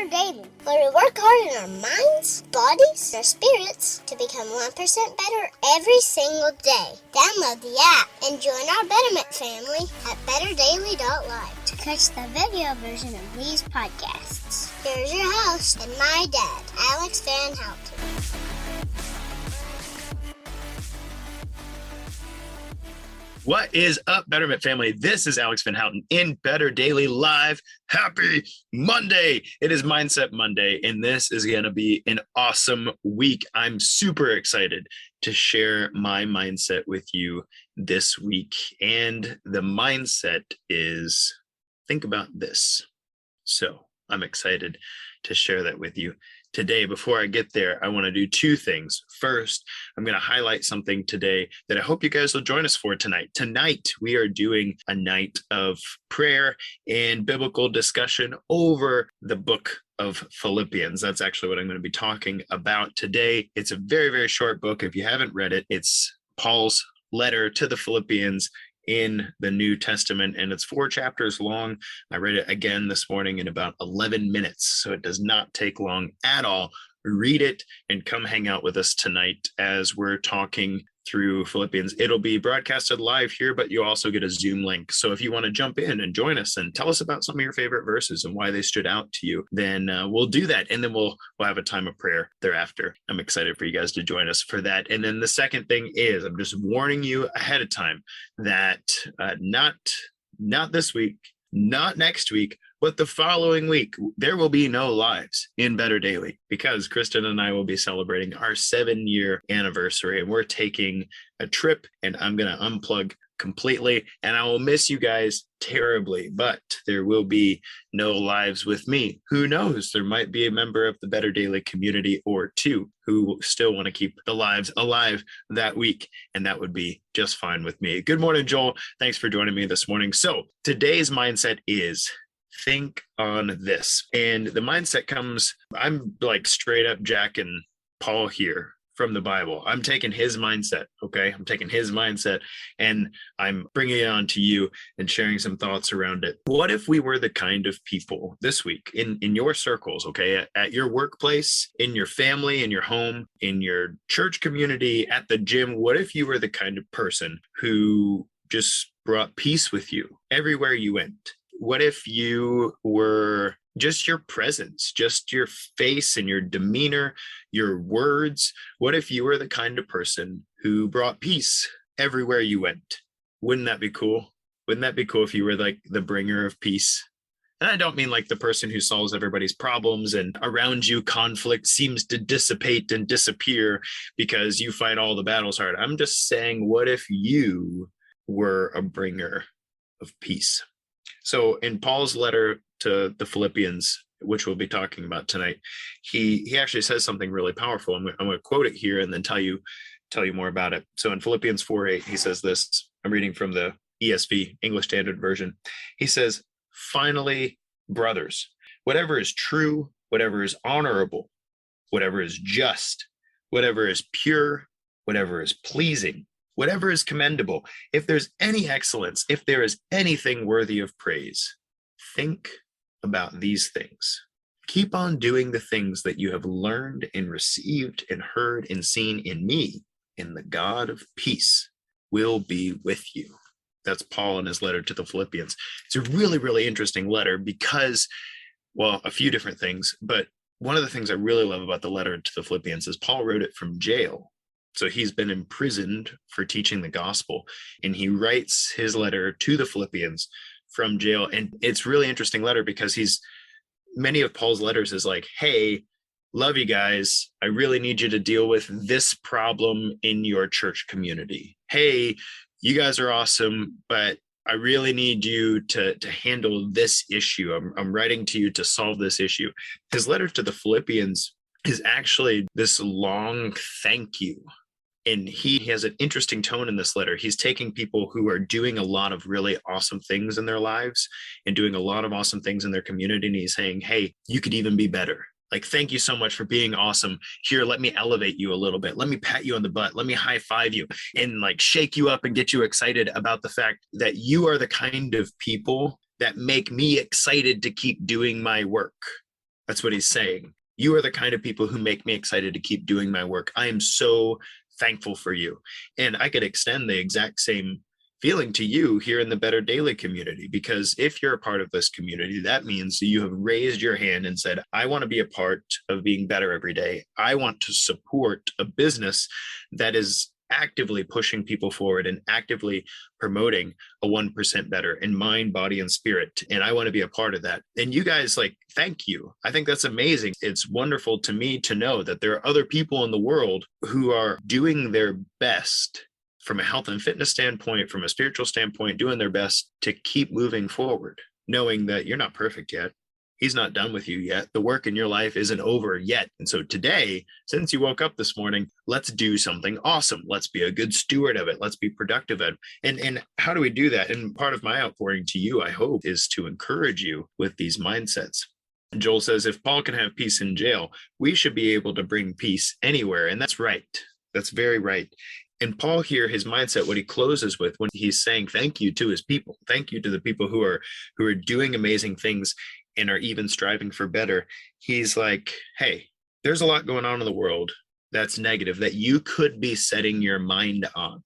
better daily, where we work hard in our minds, bodies, and our spirits to become 1% better every single day. Download the app and join our Betterment family at betterdaily.live to catch the video version of these podcasts. Here's your host and my dad, Alex Van Houten. What is up, Betterment family? This is Alex Van Houten in Better Daily Live. Happy Monday. It is Mindset Monday, and this is going to be an awesome week. I'm super excited to share my mindset with you this week. And the mindset is, think about this. So I'm excited to share that with you today. Before I get there, I want to do two things. First, I'm going to highlight something today that I hope you guys will join us for tonight. Tonight, we are doing a night of prayer and biblical discussion over the book of Philippians. That's actually what I'm going to be talking about today. It's a very, very short book. If you haven't read it, it's Paul's letter to the Philippians in the New Testament, and it's 4 chapters long. I read it again this morning in about 11 minutes, so it does not take long at all. Read it and come hang out with us tonight as we're talking through Philippians. It'll be broadcasted live here, but you also get a Zoom link. So if you want to jump in and join us and tell us about some of your favorite verses and why they stood out to you, then we'll do that. And then we'll have a time of prayer thereafter. I'm excited for you guys to join us for that. And then the second thing is, I'm just warning you ahead of time that not this week, not next week, but the following week, there will be no lives in Better Daily because Kristen and I will be celebrating our 7-year anniversary, and we're taking a trip, and I'm going to unplug completely, and I will miss you guys terribly, but there will be no lives with me. Who knows? There might be a member of the Better Daily community or two who still want to keep the lives alive that week, and that would be just fine with me. Good morning, Joel. Thanks for joining me this morning. So today's mindset is think on this. And the mindset comes, I'm like straight up Jack and Paul here from the Bible. I'm taking his mindset, okay? I'm taking his mindset and I'm bringing it on to you and sharing some thoughts around it. What if we were the kind of people this week in your circles, okay? At your workplace, in your family, in your home, in your church community, at the gym, what if you were the kind of person who just brought peace with you everywhere you went? What if you were just your presence, just your face and your demeanor, your words? What if you were the kind of person who brought peace everywhere you went? Wouldn't that be cool? Wouldn't that be cool if you were like the bringer of peace? And I don't mean like the person who solves everybody's problems and around you conflict seems to dissipate and disappear because you fight all the battles hard. I'm just saying, what if you were a bringer of peace? So in Paul's letter to the Philippians, which we'll be talking about tonight, he actually says something really powerful. I'm going to quote it here and then tell you more about it. So in Philippians 4:8, he says this. I'm reading from the ESV, English Standard Version. He says, "Finally, brothers, whatever is true, whatever is honorable, whatever is just, whatever is pure, whatever is pleasing, whatever is commendable, if there's any excellence, if there is anything worthy of praise, think about these things. Keep on doing the things that you have learned and received and heard and seen in me, and the God of peace will be with you." That's Paul in his letter to the Philippians. It's a really, really interesting letter because, well, a few different things, but one of the things I really love about the letter to the Philippians is Paul wrote it from jail. So he's been imprisoned for teaching the gospel, and he writes his letter to the Philippians from jail. And it's really interesting letter because many of Paul's letters is like, hey, love you guys. I really need you to deal with this problem in your church community. Hey, you guys are awesome, but I really need you to handle this issue. I'm writing to you to solve this issue. His letter to the Philippians is actually this long thank you. And he has an interesting tone in this letter. He's taking people who are doing a lot of really awesome things in their lives and doing a lot of awesome things in their community. And he's saying, hey, you could even be better. Like, thank you so much for being awesome. Here, let me elevate you a little bit. Let me pat you on the butt. Let me high five you and like shake you up and get you excited about the fact that you are the kind of people that make me excited to keep doing my work. That's what he's saying. You are the kind of people who make me excited to keep doing my work. I am so thankful for you. And I could extend the exact same feeling to you here in the Better Daily community, because if you're a part of this community, that means you have raised your hand and said, I want to be a part of being better every day. I want to support a business that is actively pushing people forward and actively promoting a 1% better in mind, body, and spirit. And I want to be a part of that. And you guys, like, thank you. I think that's amazing. It's wonderful to me to know that there are other people in the world who are doing their best from a health and fitness standpoint, from a spiritual standpoint, doing their best to keep moving forward, knowing that you're not perfect yet. He's not done with you yet. The work in your life isn't over yet. And so today, since you woke up this morning, let's do something awesome. Let's be a good steward of it. Let's be productive at it. And how do we do that? And part of my outpouring to you, I hope, is to encourage you with these mindsets. Joel says, if Paul can have peace in jail, we should be able to bring peace anywhere. And that's right. That's very right. And Paul here, his mindset, what he closes with when he's saying thank you to his people, thank you to the people who are doing amazing things and are even striving for better. He's like, hey, there's a lot going on in the world that's negative that you could be setting your mind on.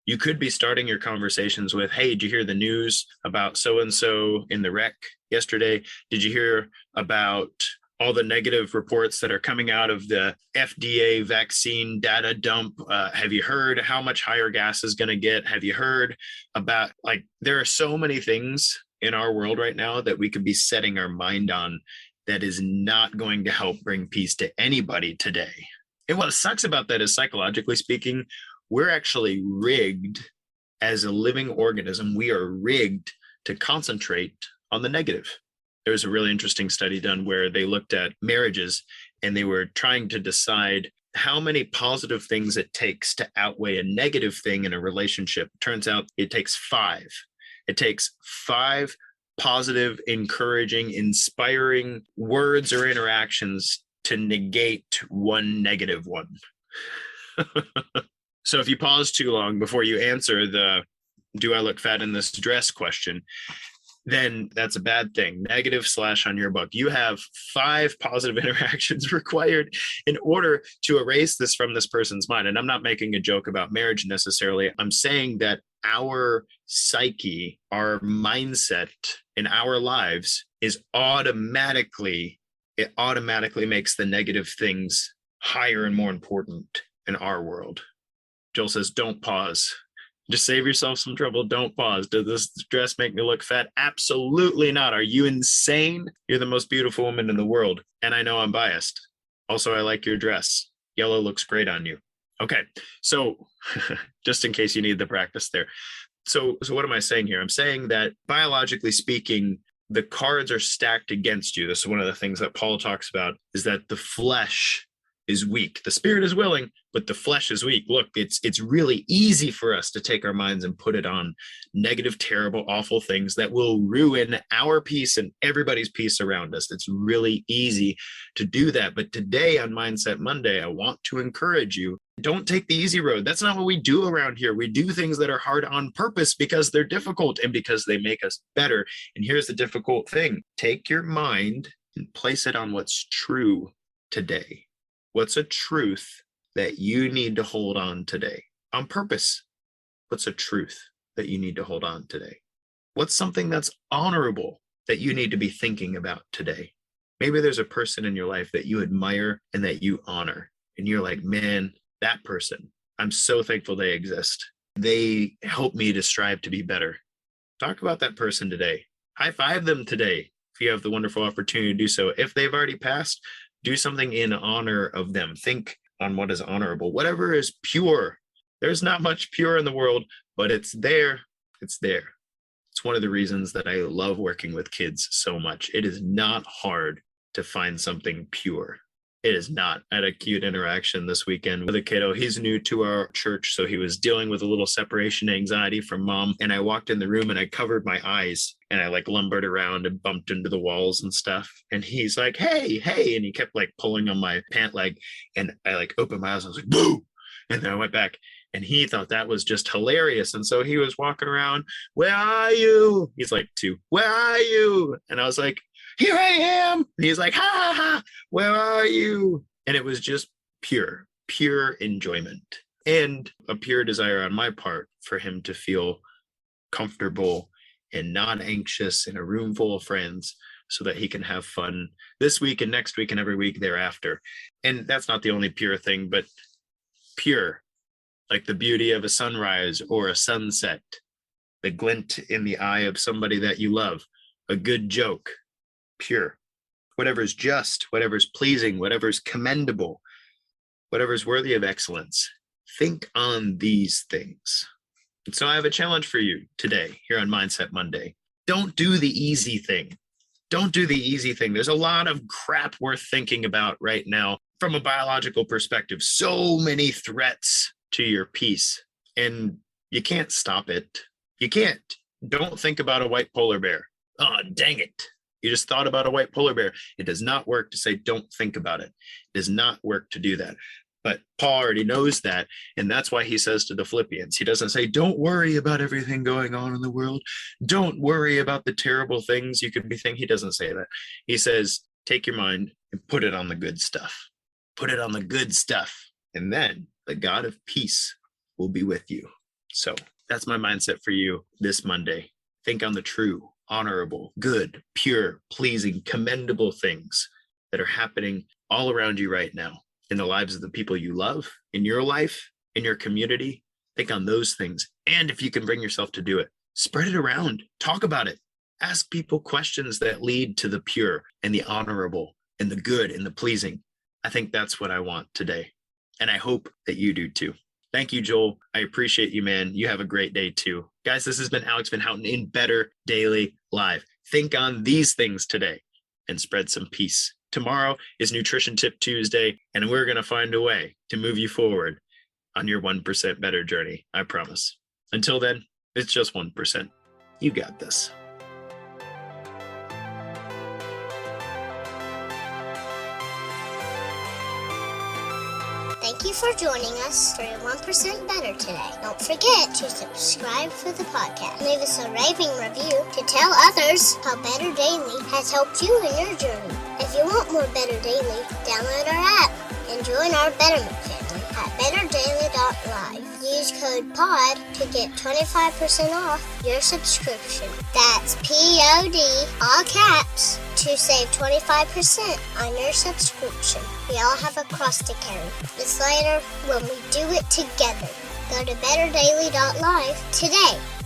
You could be starting your conversations with, hey, did you hear the news about so-and-so in the wreck yesterday? Did you hear about all the negative reports that are coming out of the FDA vaccine data dump? Have you heard how much higher gas is going to get? Have you heard about, like, there are so many things in our world right now that we could be setting our mind on that is not going to help bring peace to anybody today. And what sucks about that is, psychologically speaking, we're actually rigged as a living organism. We are rigged to concentrate on the negative. There was a really interesting study done where they looked at marriages and they were trying to decide how many positive things it takes to outweigh a negative thing in a relationship. Turns out it takes 5. It takes 5 positive, encouraging, inspiring words or interactions to negate one negative one. So if you pause too long before you answer the "do I look fat in this dress" question, then that's a bad thing. Negative / on your book. You have 5 positive interactions required in order to erase this from this person's mind. And I'm not making a joke about marriage necessarily. I'm saying that our psyche, our mindset in our lives is automatically makes the negative things higher and more important in our world. Joel says, don't pause. Just save yourself some trouble. Don't pause. Does this dress make me look fat? Absolutely not. Are you insane? You're the most beautiful woman in the world. And I know I'm biased. Also, I like your dress. Yellow looks great on you. Okay. So just in case you need the practice there. So what am I saying here? I'm saying that biologically speaking, the cards are stacked against you. This is one of the things that Paul talks about, is that the flesh is weak. The spirit is willing, but the flesh is weak. Look, it's really easy for us to take our minds and put it on negative, terrible, awful things that will ruin our peace and everybody's peace around us. It's really easy to do that. But today on Mindset Monday, I want to encourage you, don't take the easy road. That's not what we do around here. We do things that are hard on purpose because they're difficult and because they make us better. And here's the difficult thing. Take your mind and place it on what's true today. What's a truth that you need to hold on today on purpose? What's a truth that you need to hold on today? What's something that's honorable that you need to be thinking about today? Maybe there's a person in your life that you admire and that you honor. And you're like, man, that person, I'm so thankful they exist. They help me to strive to be better. Talk about that person today. High five them today if you have the wonderful opportunity to do so. If they've already passed, do something in honor of them. Think on what is honorable, whatever is pure. There's not much pure in the world, but it's there. It's there. It's one of the reasons that I love working with kids so much. It is not hard to find something pure. It is not. I had a cute interaction this weekend with a kiddo. He's new to our church, so he was dealing with a little separation anxiety from mom. And I walked in the room and I covered my eyes and I lumbered around and bumped into the walls and stuff. And he's like, hey. And he kept pulling on my pant leg. And I opened my eyes and I was like, boo. And then I went back and he thought that was just hilarious. And so he was walking around, where are you? He's 2, where are you? And I was like, here I am. And he's like, ha ha ha, where are you? And it was just pure enjoyment and a pure desire on my part for him to feel comfortable and not anxious in a room full of friends so that he can have fun this week and next week and every week thereafter. And that's not the only pure thing, but pure, like the beauty of a sunrise or a sunset, the glint in the eye of somebody that you love, a good joke, pure. Whatever's just, whatever's pleasing, whatever's commendable, whatever's worthy of excellence. Think on these things. And so I have a challenge for you today here on Mindset Monday. Don't do the easy thing. Don't do the easy thing. There's a lot of crap worth thinking about right now from a biological perspective. So many threats to your peace, and you can't stop it. You can't. Don't think about a white polar bear. Oh, dang it. You just thought about a white polar bear. It does not work to say, don't think about it. It does not work to do that. But Paul already knows that. And that's why he says to the Philippians, he doesn't say, don't worry about everything going on in the world. Don't worry about the terrible things you could be thinking. He doesn't say that. He says, take your mind and put it on the good stuff. Put it on the good stuff. And then the God of peace will be with you. So that's my mindset for you this Monday. Think on the true, honorable, good, pure, pleasing, commendable things that are happening all around you right now in the lives of the people you love, in your life, in your community. Think on those things. And if you can bring yourself to do it, spread it around, talk about it, ask people questions that lead to the pure and the honorable and the good and the pleasing. I think that's what I want today. And I hope that you do too. Thank you, Joel. I appreciate you, man. You have a great day too. Guys, this has been Alex Van Houten in Better Daily Live. Think on these things today and spread some peace. Tomorrow is Nutrition Tip Tuesday, and we're going to find a way to move you forward on your 1% better journey. I promise. Until then, it's just 1%. You got this. Thank you for joining us for your 1% Better today. Don't forget to subscribe for the podcast. Leave us a raving review to tell others how Better Daily has helped you in your journey. If you want more Better Daily, download our app and join our Betterment family at betterdaily.live. Use code POD to get 25% off your subscription. That's POD, all caps, to save 25% on your subscription. We all have a cross to carry. It's later when we do it together. Go to betterdaily.live today.